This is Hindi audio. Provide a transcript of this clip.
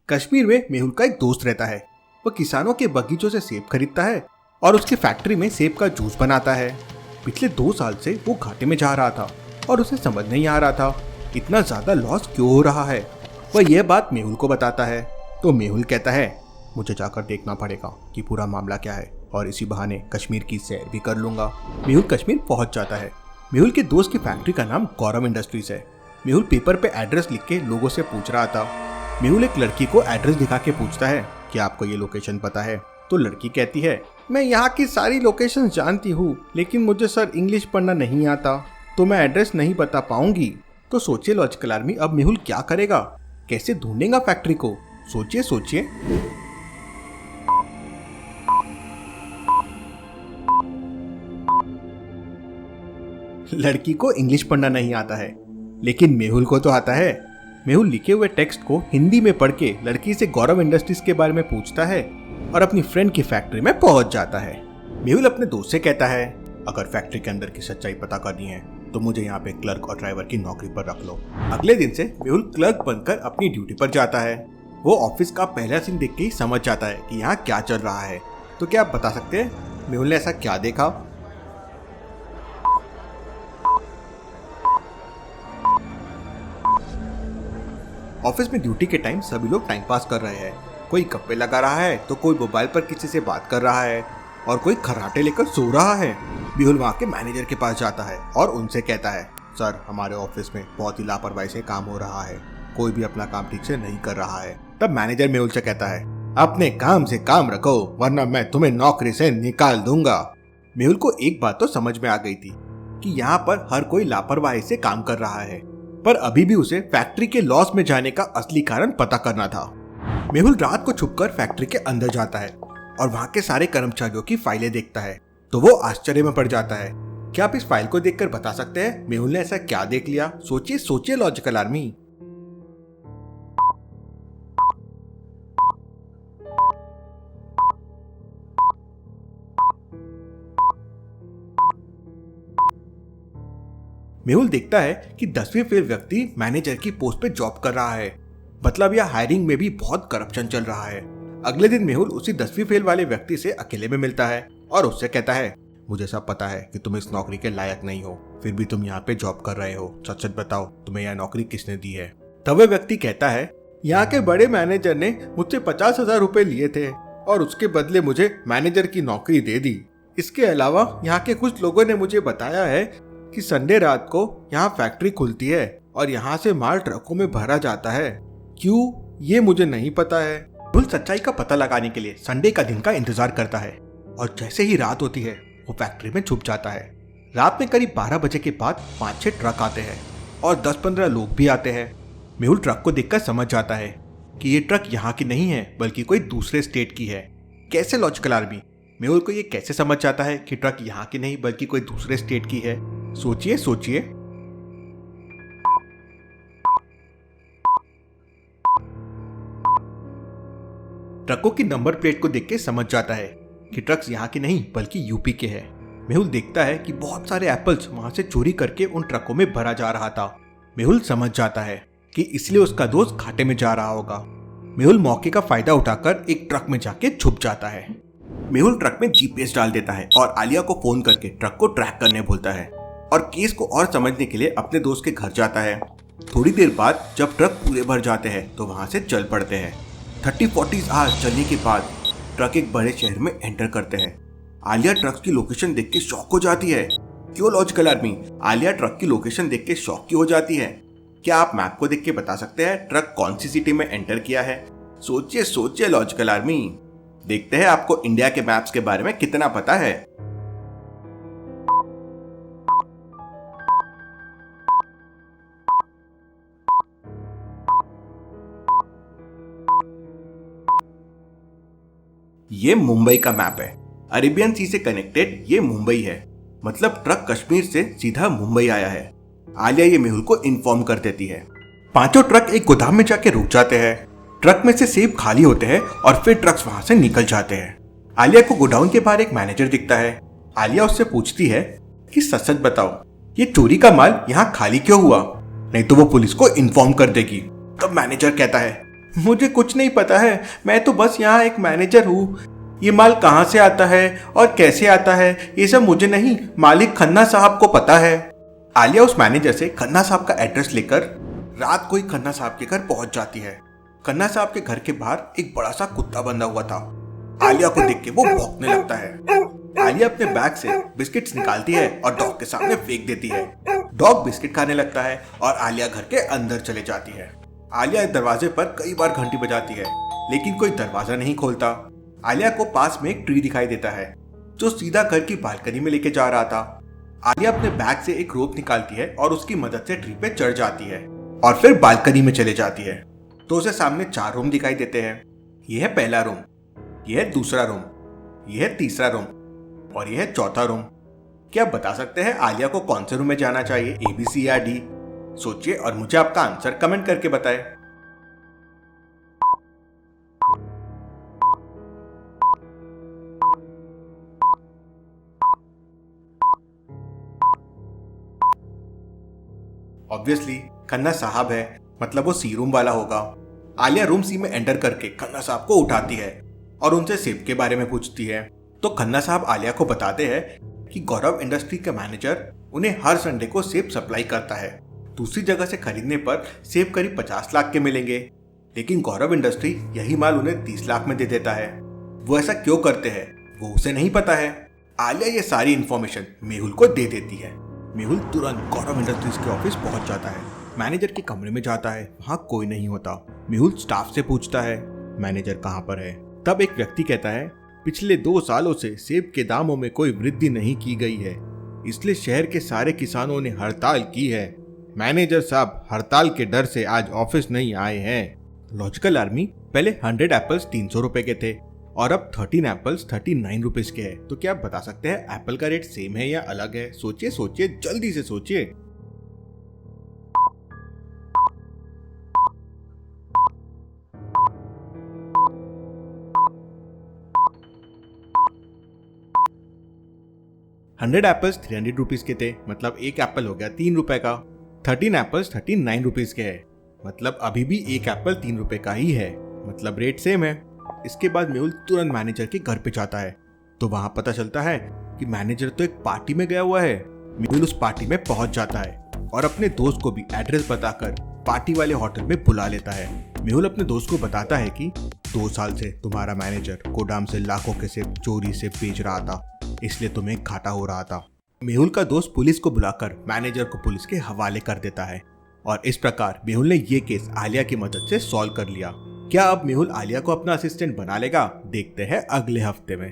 कश्मीर में मेहुल का एक दोस्त रहता है। वो किसानों के बगीचों से सेब खरीदता है और उसकी फैक्ट्री में सेब का जूस बनाता है। पिछले 2 साल से वो घाटे में जा रहा था और उसे समझ नहीं आ रहा था इतना ज्यादा लॉस क्यों हो रहा है। वह यह बात मेहुल को बताता है तो मेहुल कहता है मुझे जाकर देखना पड़ेगा कि पूरा मामला क्या है और इसी बहाने कश्मीर की सैर भी कर लूंगा। मेहुल कश्मीर पहुंच जाता है। मेहुल के दोस्त की फैक्ट्री का नाम गौरव इंडस्ट्रीज है। मेहुल पेपर पे एड्रेस लिख के लोगों से पूछ रहा था। मेहुल एक लड़की को एड्रेस दिखा के पूछता है कि आपको ये लोकेशन पता है? तो लड़की कहती है मैं यहाँ की सारी लोकेशन जानती हूँ, लेकिन मुझे सर इंग्लिश पढ़ना नहीं आता, तो मैं एड्रेस नहीं बता पाऊंगी। तो सोचिए लॉजिकल आर्मी, अब मेहुल क्या करेगा, कैसे ढूंढेगा फैक्ट्री को? सोचिए सोचिए। लड़की को इंग्लिश पढ़ना नहीं आता है, लेकिन मेहुल को तो आता है। मेहुल लिखे हुए टेक्स्ट को हिंदी में पढ़ के लड़की से गौरव इंडस्ट्रीज के बारे में पूछता है और अपनी फ्रेंड की फैक्ट्री में पहुंच जाता है। मेहुल अपने दोस्त से कहता है अगर फैक्ट्री के अंदर की सच्चाई पता करनी है तो मुझे यहाँ पे क्लर्क और ड्राइवर की नौकरी पर रख लो। अगले दिन से मेहुल क्लर्क बनकर अपनी ड्यूटी पर जाता है। वो ऑफिस का पहला सीन देख के ही समझ जाता है कि यहाँ क्या चल रहा है। तो क्या आप बता सकते हैं मेहुल ने ऐसा क्या देखा? ऑफिस में ड्यूटी के टाइम सभी लोग टाइम पास कर रहे हैं। कोई गप्पे लगा रहा है तो कोई मोबाइल पर किसी से बात कर रहा है और कोई खर्राटे लेकर सो रहा है। मेहुल वहाँ के मैनेजर के पास जाता है और उनसे कहता है सर, हमारे ऑफिस में बहुत ही लापरवाही से काम हो रहा है, कोई भी अपना काम ठीक से नहीं कर रहा है। तब मैनेजर मेहुल से कहता है अपने काम से काम रखो वरना मैं तुम्हें नौकरी से निकाल दूंगा। मेहुल को एक बात तो समझ में आ गई थी कि यहाँ पर हर कोई लापरवाही से काम कर रहा है, पर अभी भी उसे फैक्ट्री के लॉस में जाने का असली कारण पता करना था। मेहुल रात को छुपकर फैक्ट्री के अंदर जाता है और वहाँ के सारे कर्मचारियों की फाइलें देखता है तो वो आश्चर्य में पड़ जाता है। क्या आप इस फाइल को देखकर बता सकते हैं मेहुल ने ऐसा क्या देख लिया? सोचिए सोचिए लॉजिकल आर्मी। मेहुल देखता है कि 10वीं फेल व्यक्ति मैनेजर की पोस्ट पे जॉब कर रहा है। मतलब यह हायरिंग में भी बहुत करप्शन चल रहा है। अगले दिन मेहुल उसी 10वीं फेल वाले व्यक्ति से अकेले में मिलता है और उससे कहता है मुझे सब पता है कि तुम इस नौकरी के लायक नहीं हो, फिर भी तुम यहाँ पे जॉब कर रहे हो। सच सच बताओ तुम्हें यह नौकरी किसने दी है? तब वह व्यक्ति कहता है यहाँ के बड़े मैनेजर ने मुझसे 50,000 रुपए लिए थे और उसके बदले मुझे मैनेजर की नौकरी दे दी। इसके अलावा यहाँ के कुछ लोगों ने मुझे बताया है कि संडे रात को यहाँ फैक्ट्री खुलती है और यहाँ से माल ट्रकों में भरा जाता है। क्यों, ये मुझे नहीं पता है। मेहुल सच्चाई का पता लगाने के लिए संडे का दिन का इंतजार करता है और जैसे ही रात होती है वो फैक्ट्री में छुप जाता है। रात में करीब 12 बजे के बाद 5-6 ट्रक आते हैं और 10-15 लोग भी आते हैं। मेहुल ट्रक को देखकर समझ जाता है कि ये ट्रक यहाँ की नहीं है बल्कि कोई दूसरे स्टेट की है। कैसे लॉजिकल आर्मी? मेहुल को ये कैसे समझ जाता है कि ट्रक यहाँ की नहीं बल्कि कोई दूसरे स्टेट की है? सोचिए सोचिए। ट्रकों की नंबर प्लेट को देख के समझ जाता है कि ट्रक्स यहाँ की नहीं बल्कि यूपी के हैं। मेहुल देखता है कि बहुत सारे एप्पल्स वहां से चोरी करके उन ट्रकों में भरा जा रहा था। मेहुल समझ जाता है कि इसलिए उसका दोस्त घाटे में जा रहा होगा। मेहुल मौके का फायदा उठाकर एक ट्रक में जाके छुप जाता है। मेहुल ट्रक में जीपीएस डाल देता है और आलिया को फोन करके ट्रक को ट्रैक करने बोलता है और केस को और समझने के लिए अपने दोस्त के घर जाता है। थोड़ी देर बाद जब ट्रक पूरे भर जाते हैं तो वहां से चल पड़ते हैं। 30-40 आवर्स चलने के बाद ट्रक एक बड़े शहर में एंटर करते हैं। आलिया ट्रक की लोकेशन देख के शॉक हो जाती है। क्यों लॉजिकल आर्मी? आलिया ट्रक की लोकेशन देख के शॉक क्यों हो जाती है? क्या आप मैप को देख के बता सकते हैं ट्रक कौन सी सिटी में एंटर किया है? सोचिए सोचिए लॉजिकल आर्मी। देखते हैं आपको इंडिया के मैप्स के बारे में कितना पता है। ये मुंबई का मैप है। अरेबियन सी से कनेक्टेड ये मुंबई है, मतलब ट्रक कश्मीर से सीधा मुंबई आया है। आलिया ये मेहुल को इन्फॉर्म कर देती है। पांचों ट्रक एक गोदाम में जाके रुक जाते हैं। ट्रक में से सेब खाली होते हैं और फिर ट्रक्स वहां से निकल जाते हैं। आलिया को गोडाउन के बाहर एक मैनेजर दिखता है। आलिया उससे पूछती है कि सच सच बताओ ये चोरी का माल यहाँ खाली क्यों हुआ, नहीं तो वो पुलिस को इन्फॉर्म कर देगी। तब मैनेजर कहता है मुझे कुछ नहीं पता है, मैं तो बस यहाँ एक मैनेजर हूँ। ये माल कहाँ से आता है और कैसे आता है ये सब मुझे नहीं, मालिक खन्ना साहब को पता है। आलिया उस मैनेजर से खन्ना साहब का एड्रेस लेकर रात को ही खन्ना साहब के घर पहुंच जाती है। खन्ना साहब के घर के बाहर एक बड़ा सा कुत्ता बंधा हुआ था। आलिया को देख के वो भौंकने लगता है। आलिया अपने बैग से बिस्किट्स निकालती है और डॉग के सामने फेंक देती है। डॉग बिस्किट खाने लगता है और आलिया घर के अंदर चले जाती है। आलिया दरवाजे पर कई बार घंटी बजाती है लेकिन कोई दरवाजा नहीं खोलता। आलिया को पास में एक ट्री दिखाई देता है जो सीधा घर की बालकनी में लेके जा रहा था। आलिया अपने बैग से एक रोप निकालती है और उसकी मदद से ट्री पे चढ़ जाती है और फिर बालकनी में चले जाती है। तो उसे सामने 4 रूम दिखाई देते हैं। यह है पहला रूम, यह है दूसरा रूम, यह है तीसरा रूम और यह है चौथा रूम। क्या आप बता सकते हैं आलिया को कौन से रूम में जाना चाहिए, ए, बी, सी या डी? सोचिए और मुझे आपका आंसर कमेंट करके बताएं। ऑब्वियसली खन्ना साहब है, मतलब वो सी रूम वाला होगा। आलिया रूम सी में एंटर करके खन्ना साहब को उठाती है और उनसे सेब के बारे में पूछती है। तो खन्ना साहब आलिया को बताते हैं कि गौरव इंडस्ट्री का मैनेजर उन्हें हर संडे को सेब सप्लाई करता है। दूसरी जगह से खरीदने पर सेब करीब 50 लाख के मिलेंगे, लेकिन गौरव इंडस्ट्री यही माल उन्हें 30 लाख में दे देता है। वो ऐसा क्यों करते हैं वो उसे नहीं पता है। आलिया ये सारी इन्फॉर्मेशन मेहुल को दे देती है। मेहुल तुरंत गौरव इंडस्ट्रीज के ऑफिस पहुंच जाता है। मैनेजर के कमरे में जाता है, वहां कोई नहीं होता। मेहुल स्टाफ से पूछता है मैनेजर कहां पर है। तब एक व्यक्ति कहता है पिछले 2 सालों से सेब के दामों में कोई वृद्धि नहीं की गई है, इसलिए शहर के सारे किसानों ने हड़ताल की है। मैनेजर साहब हड़ताल के डर से आज ऑफिस नहीं आए हैं। लॉजिकल आर्मी पहले 100 एप्पल्स 300 रुपए के थे और अब 13 एप्पल्स 39 रुपीज के हैं। तो क्या आप बता सकते हैं एप्पल का रेट सेम है या अलग है? सोचिए सोचिए, जल्दी से सोचिए। हंड्रेड एप्पल्स 300 रुपीज के थे, मतलब एक एप्पल हो गया 3 रुपए का। 13 एप्पल्स 39 रुपीज के है, मतलब अभी भी एक एप्पल 3 रुपए का ही है, मतलब रेट सेम है। इसके बाद मेहुल तुरंत मैनेजर के घर पे जाता है। तो वहां पता चलता है कि मैनेजर तो एक पार्टी में गया हुआ है। मेहुल उस पार्टी में पहुंच जाता है और अपने दोस्त को भी एड्रेस बताकर पार्टी वाले होटल में बुला लेता है। मेहुल अपने दोस्त को बताता है कि 2 साल से तुम्हारा मैनेजर गोदाम से लाखों के सेब चोरी से बेच रहा था, इसलिए तुम्हें घाटा हो रहा था। मेहुल का दोस्त पुलिस को बुलाकर मैनेजर को पुलिस के हवाले कर देता है और इस प्रकार मेहुल ने ये केस आलिया की मदद से सॉल्व कर लिया। क्या अब मेहुल आलिया को अपना असिस्टेंट बना लेगा? देखते हैं अगले हफ्ते में।